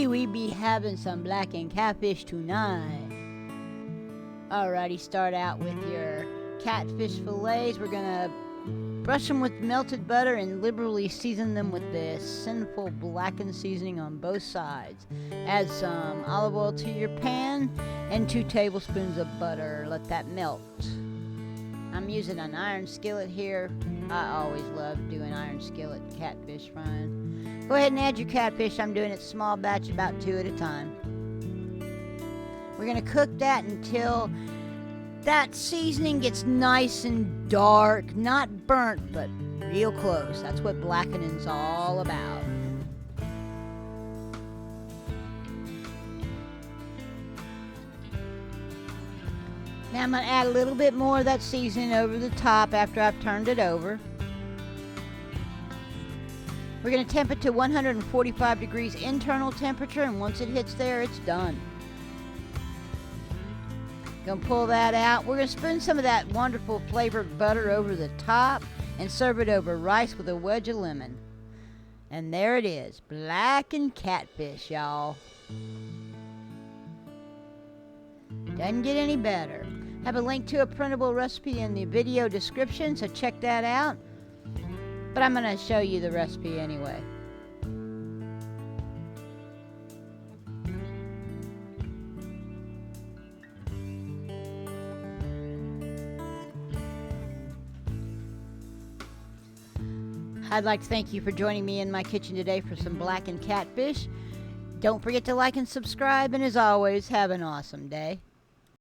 today we be having some blackened catfish tonight. Alrighty, start out with your catfish fillets. We're gonna brush them with melted butter and liberally season them with the Cynful blackened seasoning on both sides. Add some olive oil to your pan and 2 tablespoons of butter. Let that melt. I'm using an iron skillet here. I always love doing iron skillet catfish frying. Go ahead and add your catfish. I'm doing it small batch, about 2 at a time. We're going to cook that until that seasoning gets nice and dark. Not burnt, but real close. That's what blackening's all about. Now I'm going to add a little bit more of that seasoning over the top after I've turned it over. We're going to temp it to 145 degrees internal temperature, and once it hits there, it's done. Going to pull that out. We're going to spoon some of that wonderful flavored butter over the top and serve it over rice with a wedge of lemon. And there it is, blackened catfish, y'all. Doesn't get any better. Have a link to a printable recipe in the video description, so check that out. But I'm going to show you the recipe anyway. I'd like to thank you for joining me in my kitchen today for some blackened catfish. Don't forget to like and subscribe, and as always, have an awesome day.